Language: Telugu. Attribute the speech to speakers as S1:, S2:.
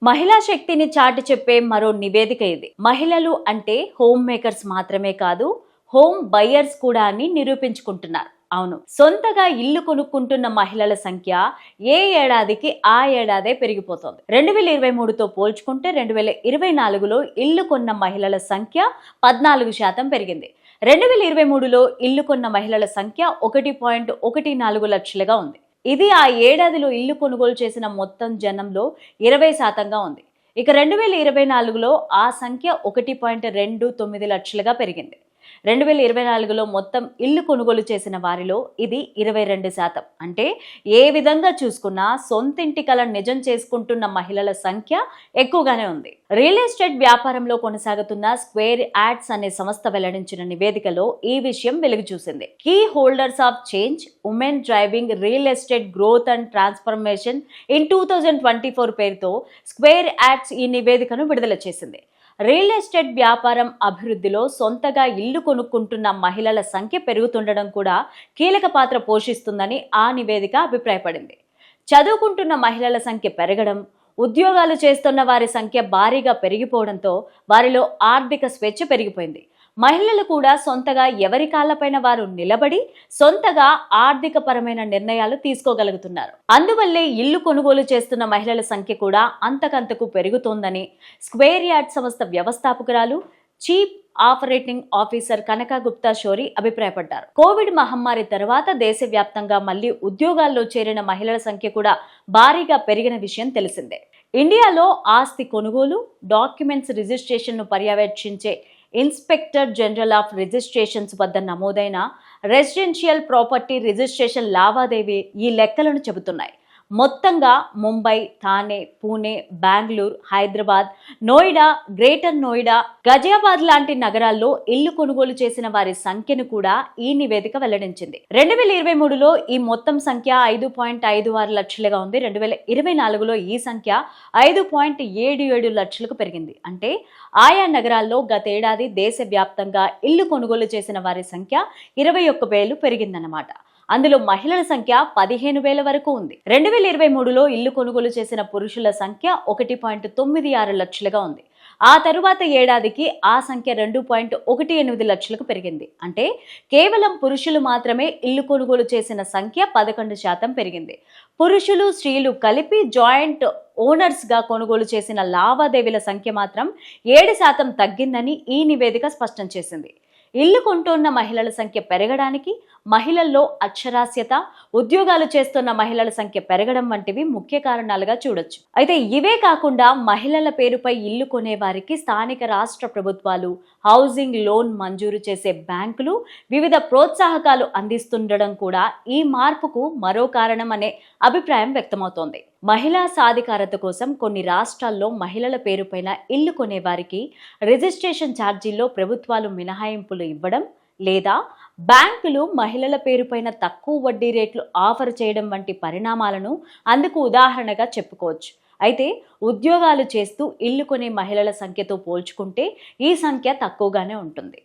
S1: మహిళా శక్తిని చాటి చెప్పే మరో నివేదిక ఇది. మహిళలు అంటే హోమ్ మేకర్స్ మాత్రమే కాదు, హోమ్ బయర్స్ కూడా అని నిరూపించుకుంటున్నారు. అవును, సొంతగా ఇల్లు కొనుక్కుంటున్న మహిళల సంఖ్య ఏ ఏడాదికి ఆ ఏడాదే పెరిగిపోతోంది. 2023తో పోల్చుకుంటే 2024లో ఇల్లు కొన్న మహిళల సంఖ్య 14% పెరిగింది. 2023లో ఇల్లు కొన్న మహిళల సంఖ్య 1.14 లక్షలుగా ఉంది. ఇది ఆ ఏడాదిలో ఇల్లు కొనుగోలు చేసిన మొత్తం జనంలో 20%గా ఉంది. ఇక 2024లో ఆ సంఖ్య 1.29 లక్షలుగా పెరిగింది. 2024లో మొత్తం ఇల్లు కొనుగోలు చేసిన వారిలో ఇది 22%. అంటే ఏ విధంగా చూసుకున్నా సొంతింటి కల నిజం చేసుకుంటున్న మహిళల సంఖ్య ఎక్కువగానే ఉంది. రియల్ ఎస్టేట్ వ్యాపారంలో కొనసాగుతున్న స్క్వేర్ యాడ్స్ అనే సంస్థ వెల్లడించిన నివేదికలో ఈ విషయం వెలుగు చూసింది. Key holders of change, women driving real estate growth and transformation in 2024 పేరుతో స్క్వేర్ యాడ్స్ ఈ నివేదికను విడుదల చేసింది. రియల్ ఎస్టేట్ వ్యాపారం అభివృద్ధిలో సొంతగా ఇల్లు కొనుక్కుంటున్న మహిళల సంఖ్య పెరుగుతుండడం కూడా కీలక పాత్ర పోషిస్తుందని ఆ నివేదిక అభిప్రాయపడింది. చదువుకుంటున్న మహిళల సంఖ్య పెరగడం, ఉద్యోగాలు చేస్తున్న వారి సంఖ్య భారీగా పెరిగిపోవడంతో వారిలో ఆర్థిక స్వేచ్ఛ పెరిగిపోయింది. మహిళలు కూడా సొంతగా ఎవరి కాళ్లపైన వారు నిలబడి సొంతగా ఆర్థిక పరమైన నిర్ణయాలు తీసుకోగలుగుతున్నారు. అందువల్లే ఇల్లు కొనుగోలు చేస్తున్న మహిళల సంఖ్య కూడా అంతకంతకు పెరుగుతోందని స్క్వేర్ యార్డ్ సంస్థ వ్యవస్థాపకురాలు, చీఫ్ ఆపరేటింగ్ ఆఫీసర్ కనక గుప్తా షోరీ అభిప్రాయపడ్డారు. కోవిడ్ మహమ్మారి తర్వాత దేశవ్యాప్తంగా మళ్లీ ఉద్యోగాల్లో చేరిన మహిళల సంఖ్య కూడా భారీగా పెరిగిన విషయం తెలిసిందే. ఇండియాలో ఆస్తి కొనుగోలు, డాక్యుమెంట్స్ రిజిస్ట్రేషన్ను పర్యవేక్షించే ఇన్స్పెక్టర్ జనరల్ ఆఫ్ రిజిస్ట్రేషన్స్ వద్ద నమోదైన రెసిడెన్షియల్ ప్రాపర్టీ రిజిస్ట్రేషన్ లావాదేవీ ఈ లెక్కలను చెబుతున్నాయి. మొత్తంగా ముంబై, థానే, పూణే, బెంగళూరు, హైదరాబాద్, నోయిడా, గ్రేటర్ నోయిడా, గజియాబాద్ లాంటి నగరాల్లో ఇల్లు కొనుగోలు చేసిన వారి సంఖ్యను కూడా ఈ నివేదిక వెల్లడించింది. 2023లో ఈ మొత్తం సంఖ్య 5.56 లక్షలుగా ఉంది. 2024లో ఈ సంఖ్య 5.77 లక్షలకు పెరిగింది. అంటే ఆయా నగరాల్లో గతేడాది దేశవ్యాప్తంగా ఇల్లు కొనుగోలు చేసిన వారి సంఖ్య 21,000 పెరిగిందన్నమాట. అందులో మహిళల సంఖ్య 15,000 వరకు ఉంది. 2023లో ఇల్లు కొనుగోలు చేసిన పురుషుల సంఖ్య 1.96 లక్షలుగా ఉంది. ఆ తరువాత ఏడాదికి ఆ సంఖ్య 2.18 లక్షలకు పెరిగింది. అంటే కేవలం పురుషులు మాత్రమే ఇల్లు కొనుగోలు చేసిన సంఖ్య 11% పెరిగింది. పురుషులు, స్త్రీలు కలిపి జాయింట్ ఓనర్స్ గా కొనుగోలు చేసిన లావాదేవీల సంఖ్య మాత్రం 7% తగ్గిందని ఈ నివేదిక స్పష్టం చేసింది. ఇల్లు కొంటున్న మహిళల సంఖ్య పెరగడానికి మహిళల్లో అక్షరాస్యత, ఉద్యోగాలు చేస్తున్న మహిళల సంఖ్య పెరగడం వంటివి ముఖ్య కారణాలుగా చూడొచ్చు. అయితే ఇవే కాకుండా మహిళల పేరుపై ఇల్లు కొనే వారికి స్థానిక రాష్ట్ర ప్రభుత్వాలు హౌసింగ్ లోన్ మంజూరు చేసే బ్యాంకులు వివిధ ప్రోత్సాహకాలు అందిస్తుండడం కూడా ఈ మార్పుకు మరో కారణం అనే అభిప్రాయం వ్యక్తమవుతోంది. మహిళా సాధికారత కోసం కొన్ని రాష్ట్రాల్లో మహిళల పేరుపైన ఇల్లు కొనే వారికి రిజిస్ట్రేషన్ ఛార్జీల్లో ప్రభుత్వాలు మినహాయింపులు ఇవ్వడం, లేదా బ్యాంకులు మహిళల పేరుపైన తక్కువ వడ్డీ రేట్లు ఆఫర్ చేయడం వంటి పరిణామాలను అందుకు ఉదాహరణగా చెప్పుకోవచ్చు. అయితే ఉద్యోగాలు చేస్తూ ఇల్లు కొనే మహిళల సంఖ్యతో పోల్చుకుంటే ఈ సంఖ్య తక్కువగానే ఉంటుంది.